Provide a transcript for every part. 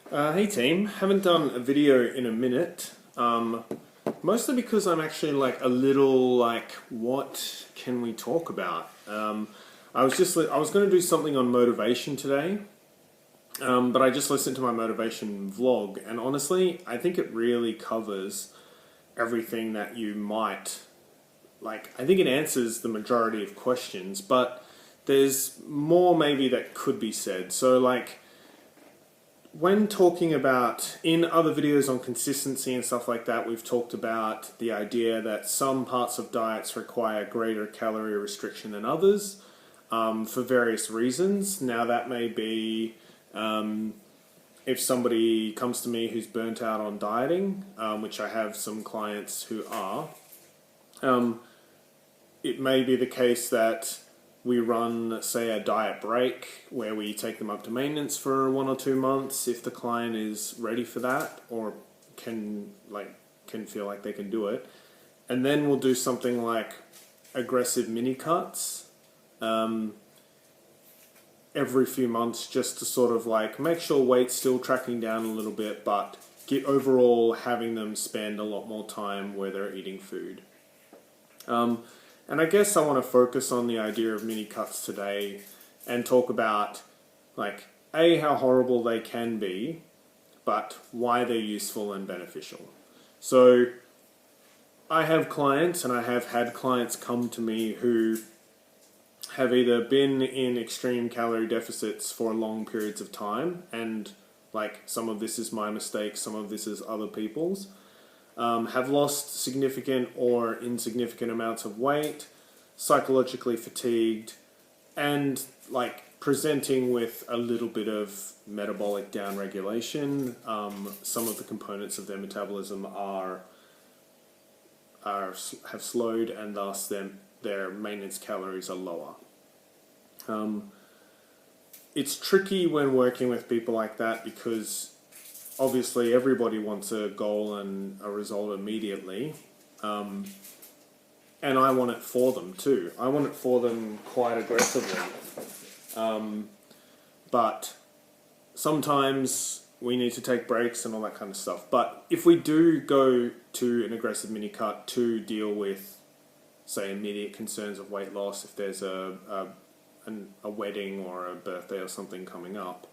Hey team, haven't done a video in a minute. Mostly because I'm actually a little what can we talk about? I was going to do something on motivation today, but I just listened to my motivation vlog, and honestly, I think it really covers everything that you might like. I think it answers the majority of questions, but there's more maybe that could be said. So when talking about, in other videos on consistency and stuff like that, we've talked about the idea that some parts of diets require greater calorie restriction than others for various reasons. Now that may be if somebody comes to me who's burnt out on dieting, which I have some clients who are, it may be the case that we run, say, a diet break where we take them up to maintenance for 1 or 2 months if the client is ready for that or can feel like they can do it. And then we'll do something like aggressive mini cuts every few months, just to sort of make sure weight's still tracking down a little bit, but get overall having them spend a lot more time where they're eating food. And I guess I want to focus on the idea of mini cuts today and talk about how horrible they can be, but why they're useful and beneficial. So I have clients, and I have had clients come to me who have either been in extreme calorie deficits for long periods of time, and some of this is my mistake, some of this is other people's, have lost significant or insignificant amounts of weight, psychologically fatigued, and presenting with a little bit of metabolic downregulation. Some of the components of their metabolism have slowed, and thus their maintenance calories are lower. It's tricky when working with people like that because obviously everybody wants a goal and a result immediately, and I want it for them too. I want it for them quite aggressively, but sometimes we need to take breaks and all that kind of stuff. But if we do go to an aggressive mini cut to deal with, say, immediate concerns of weight loss, if there's a wedding or a birthday or something coming up,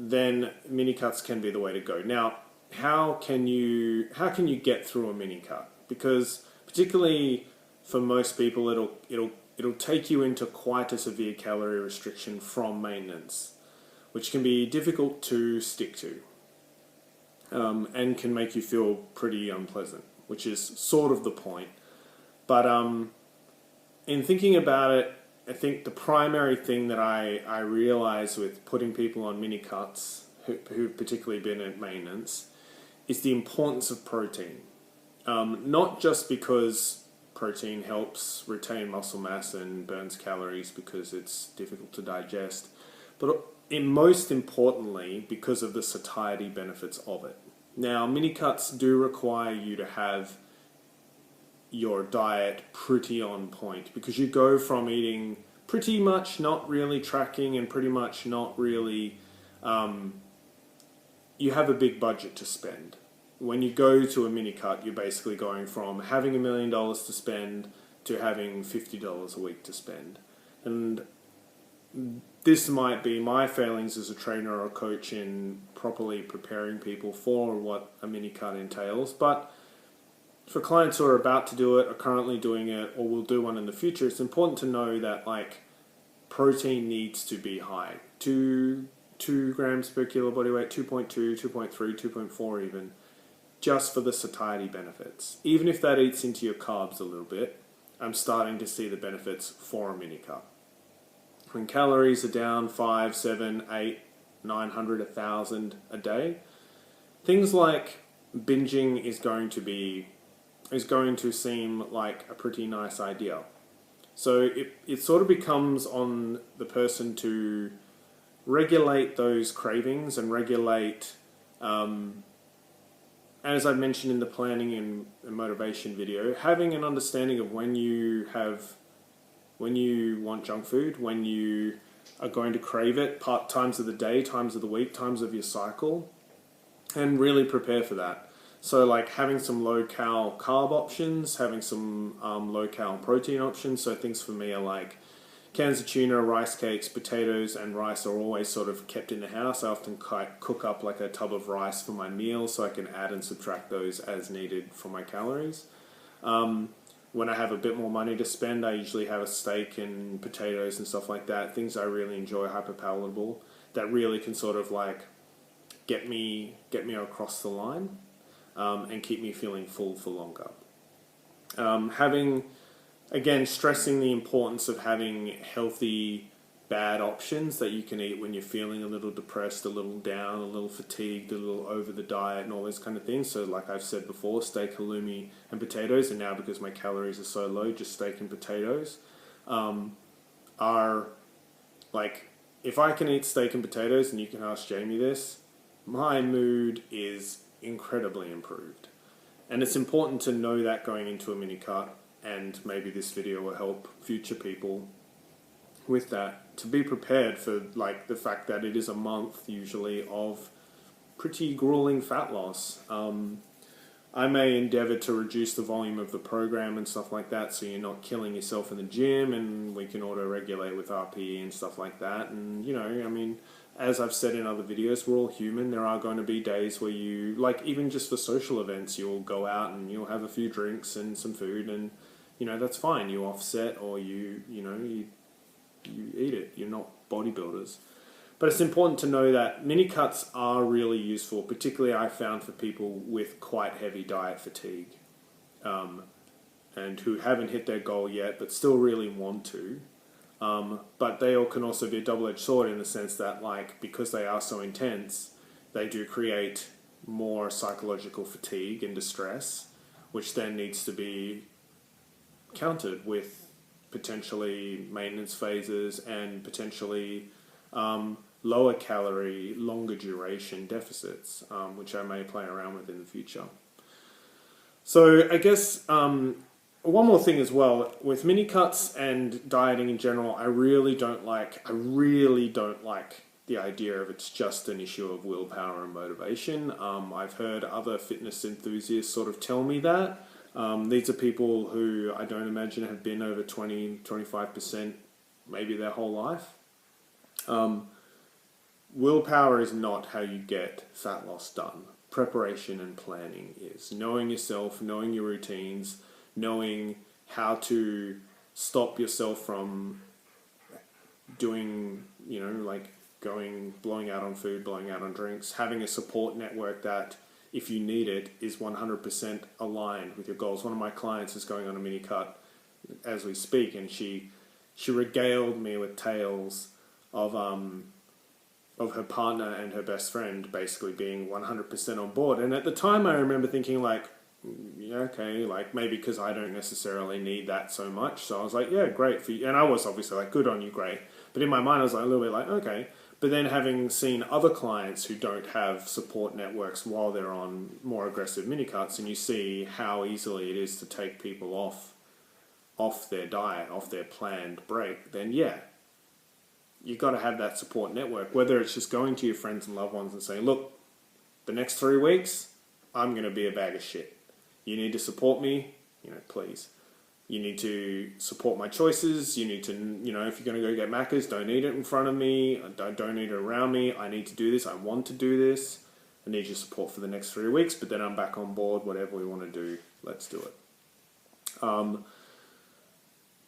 then mini cuts can be the way to go. Now, how can you get through a mini cut? Because particularly for most people, it'll take you into quite a severe calorie restriction from maintenance, which can be difficult to stick to, and can make you feel pretty unpleasant, which is sort of the point. But in thinking about it, I think the primary thing that I realize with putting people on mini cuts who've particularly been at maintenance is the importance of protein. Not just because protein helps retain muscle mass and burns calories because it's difficult to digest, but most importantly because of the satiety benefits of it. Now, mini cuts do require you to have your diet pretty on point because you go from eating pretty much not really tracking and pretty much not really, you have a big budget to spend. When you go to a mini cut, you're basically going from having $1 million to spend to having $50 a week to spend. And this might be my failings as a trainer or a coach in properly preparing people for what a mini cut entails, but for clients who are about to do it, are currently doing it, or will do one in the future, it's important to know that protein needs to be high. 2 grams per kilo body weight, 2.2, 2.3, 2.4 even, just for the satiety benefits. Even if that eats into your carbs a little bit, I'm starting to see the benefits for a mini cut. When calories are down 5, 7, 8, 900, 1,000 a day, things like binging is going to seem like a pretty nice idea. So it sort of becomes on the person to regulate those cravings and regulate, as I mentioned in the planning and motivation video, having an understanding of when you want junk food, when you are going to crave it, times of the day, times of the week, times of your cycle, and really prepare for that. So like having some low-cal carb options, having some low-cal protein options. So things for me are like cans of tuna, rice cakes, potatoes, and rice are always sort of kept in the house. I often cook up like a tub of rice for my meal so I can add and subtract those as needed for my calories. When I have a bit more money to spend, I usually have a steak and potatoes and stuff like that. Things I really enjoy, hyper palatable, that really can sort of like get me across the line and keep me feeling full for longer. Again, stressing the importance of having healthy, bad options that you can eat when you're feeling a little depressed, a little down, a little fatigued, a little over the diet and all those kind of things. So like I've said before, steak, halloumi and potatoes, and now because my calories are so low, just steak and potatoes are like, if I can eat steak and potatoes, and you can ask Jamie this, my mood is incredibly improved. And it's important to know that going into a mini cut, and maybe this video will help future people with that, to be prepared for like the fact that it is a month usually of pretty grueling fat loss. I may endeavor to reduce the volume of the program and stuff like that, so you're not killing yourself in the gym, and we can auto-regulate with RPE and stuff like that. And you know, I mean, as I've said in other videos, we're all human. There are going to be days where you, like even just for social events, you'll go out and you'll have a few drinks and some food, and you know, that's fine. You offset, or you eat it. You're not bodybuilders. But it's important to know that mini cuts are really useful, particularly I found for people with quite heavy diet fatigue and who haven't hit their goal yet but still really want to. But they all can also be a double-edged sword in the sense that, like, because they are so intense, they do create more psychological fatigue and distress, which then needs to be countered with potentially maintenance phases and potentially lower calorie, longer duration deficits, which I may play around with in the future. So I guess one more thing as well, with mini cuts and dieting in general, I really don't like the idea of it's just an issue of willpower and motivation. I've heard other fitness enthusiasts sort of tell me that. These are people who I don't imagine have been over 20-25% maybe their whole life. Willpower is not how you get fat loss done. Preparation and planning is. Knowing yourself, knowing your routines, knowing how to stop yourself from doing, you know, like blowing out on food, blowing out on drinks, having a support network that, if you need it, is 100% aligned with your goals. One of my clients is going on a mini cut as we speak, and she regaled me with tales of her partner and her best friend basically being 100% on board. And at the time I remember thinking like, yeah, okay, like maybe because I don't necessarily need that so much. So I was like, yeah, great for you. And I was obviously like, good on you, great. But in my mind I was like a little bit like, okay. But then having seen other clients who don't have support networks while they're on more aggressive mini cuts, and you see how easily it is to take people off their diet, off their planned break, then yeah, you've got to have that support network, whether it's just going to your friends and loved ones and saying, look, the next 3 weeks, I'm going to be a bag of shit. You need to support me, you know, please. You need to support my choices. You need to, you know, if you're going to go get Macca's, don't eat it in front of me. Don't eat it around me. I need to do this. I want to do this. I need your support for the next 3 weeks, but then I'm back on board. Whatever we want to do, let's do it.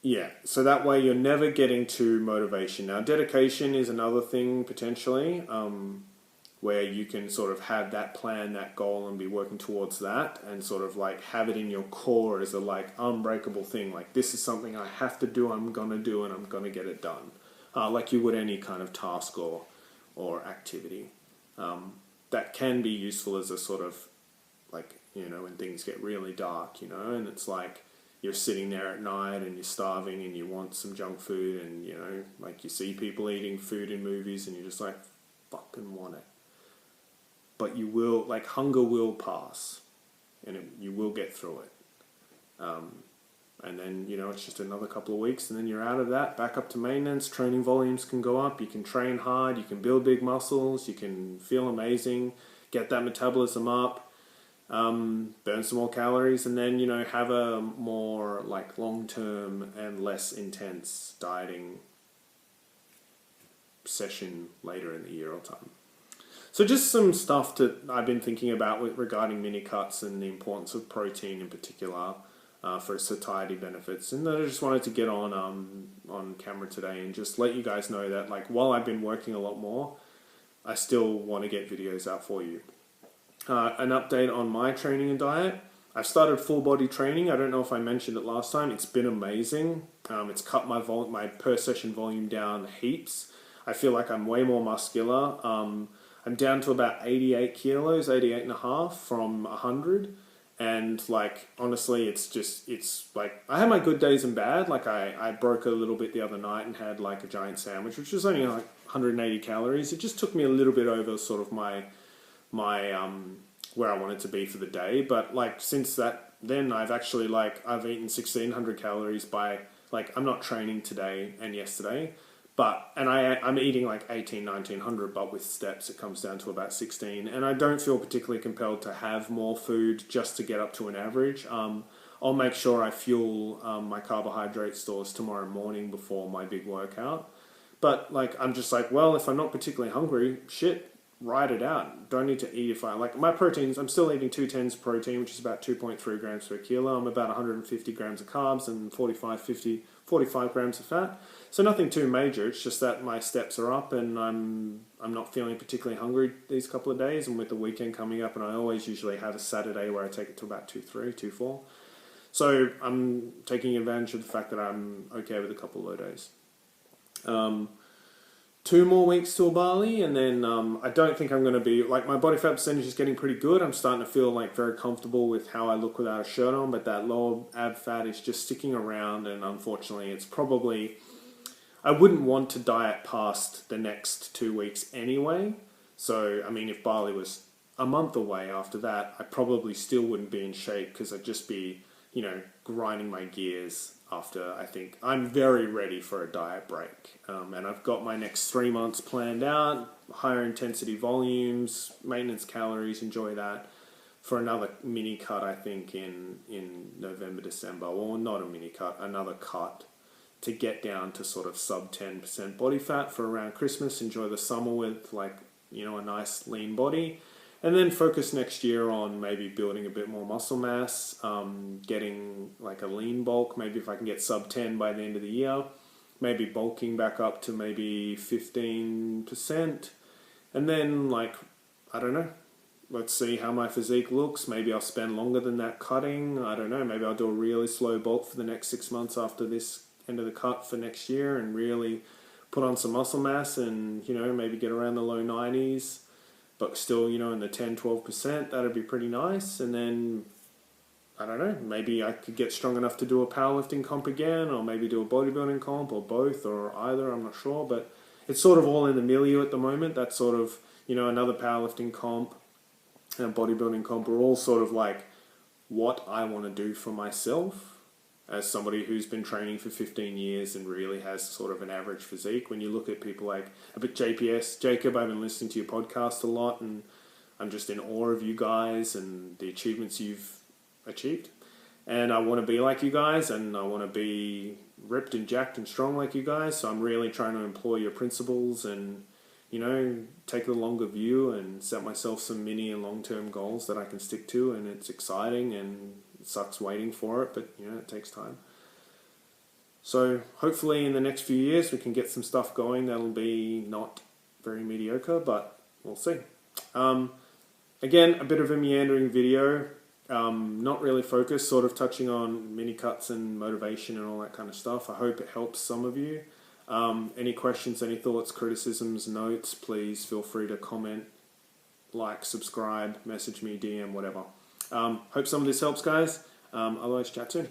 Yeah, so that way you're never getting to motivation. Now, dedication is another thing potentially, where you can sort of have that plan, that goal, and be working towards that, and sort of like have it in your core as a like unbreakable thing. Like, this is something I have to do, I'm gonna do, and I'm gonna get it done. Like you would any kind of task or activity. That can be useful as a sort of like, you know, when things get really dark, you know, and it's like, you're sitting there at night and you're starving and you want some junk food, and, you know, like you see people eating food in movies and you're just like, fucking want it. But you will, like, hunger will pass and you will get through it. And then, it's just another couple of weeks and then you're out of that, back up to maintenance. Training volumes can go up. You can train hard. You can build big muscles. You can feel amazing. Get that metabolism up. Burn some more calories. And then, have a more like long-term and less intense dieting session later in the year or time. So just some stuff that I've been thinking about regarding Minicuts and the importance of protein in particular for satiety benefits. And I just wanted to get on camera today and just let you guys know that like while I've been working a lot more, I still want to get videos out for you. An update on my training and diet. I've started full body training. I don't know if I mentioned it last time. It's been amazing. It's cut my per session volume down heaps. I feel like I'm way more muscular. I'm down to about 88 kilos, 88 and a half from 100. And like, honestly, it's like, I have my good days and bad. Like I broke a little bit the other night and had like a giant sandwich, which was only like 180 calories. It just took me a little bit over sort of my where I wanted to be for the day. But like, since then I've actually like, I've eaten 1600 calories by like, I'm not training today and yesterday. And I'm eating like 1900, but with steps it comes down to about 16. And I don't feel particularly compelled to have more food just to get up to an average. I'll make sure I fuel my carbohydrate stores tomorrow morning before my big workout. But like, I'm just like, well, if I'm not particularly hungry, shit, ride it out. Don't need to eat if I like my proteins. I'm still eating 210s protein, which is about 2.3 grams per kilo. I'm about 150 grams of carbs and 45 grams of fat. So nothing too major. It's just that my steps are up and I'm not feeling particularly hungry these couple of days. And with the weekend coming up, and I always usually have a Saturday where I take it to about 2.3, 2.4. So I'm taking advantage of the fact that I'm okay with a couple of low days. 2 more weeks till Bali, and then I don't think I'm going to be, like, my body fat percentage is getting pretty good. I'm starting to feel like very comfortable with how I look without a shirt on, but that lower ab fat is just sticking around, and unfortunately it's probably, I wouldn't want to diet past the next 2 weeks anyway. So, I mean, if Bali was a month away after that, I probably still wouldn't be in shape because I'd just be, grinding my gears after. I think I'm very ready for a diet break. And I've got my next 3 months planned out, higher intensity volumes, maintenance calories, enjoy that, for another mini cut, I think, in November, December. Or not a mini cut, another cut to get down to sort of sub 10% body fat for around Christmas, enjoy the summer with like, a nice lean body. And then focus next year on maybe building a bit more muscle mass, getting like a lean bulk, maybe if I can get sub 10 by the end of the year, maybe bulking back up to maybe 15%. And then like, I don't know, let's see how my physique looks. Maybe I'll spend longer than that cutting. I don't know, maybe I'll do a really slow bulk for the next 6 months after this end of the cut for next year and really put on some muscle mass and, maybe get around the low 90s. But still, in the 10-12%, that'd be pretty nice. And then, I don't know, maybe I could get strong enough to do a powerlifting comp again, or maybe do a bodybuilding comp, or both, or either, I'm not sure. But it's sort of all in the milieu at the moment. That's sort of, another powerlifting comp and a bodybuilding comp are all sort of like what I want to do for myself as somebody who's been training for 15 years and really has sort of an average physique. When you look at people like Jacob, I've been listening to your podcast a lot and I'm just in awe of you guys and the achievements you've achieved. And I want to be like you guys and I want to be ripped and jacked and strong like you guys. So I'm really trying to employ your principles and, take the longer view and set myself some mini and long-term goals that I can stick to. And it's exciting and it sucks waiting for it, but it takes time. So hopefully in the next few years we can get some stuff going that'll be not very mediocre, but we'll see. Again, a bit of a meandering video, not really focused, sort of touching on mini cuts and motivation and all that kind of stuff. I hope it helps some of you. Any questions, any thoughts, criticisms, notes, please feel free to comment, like, subscribe, message me, DM, whatever. Hope some of this helps, guys. Otherwise, chat soon.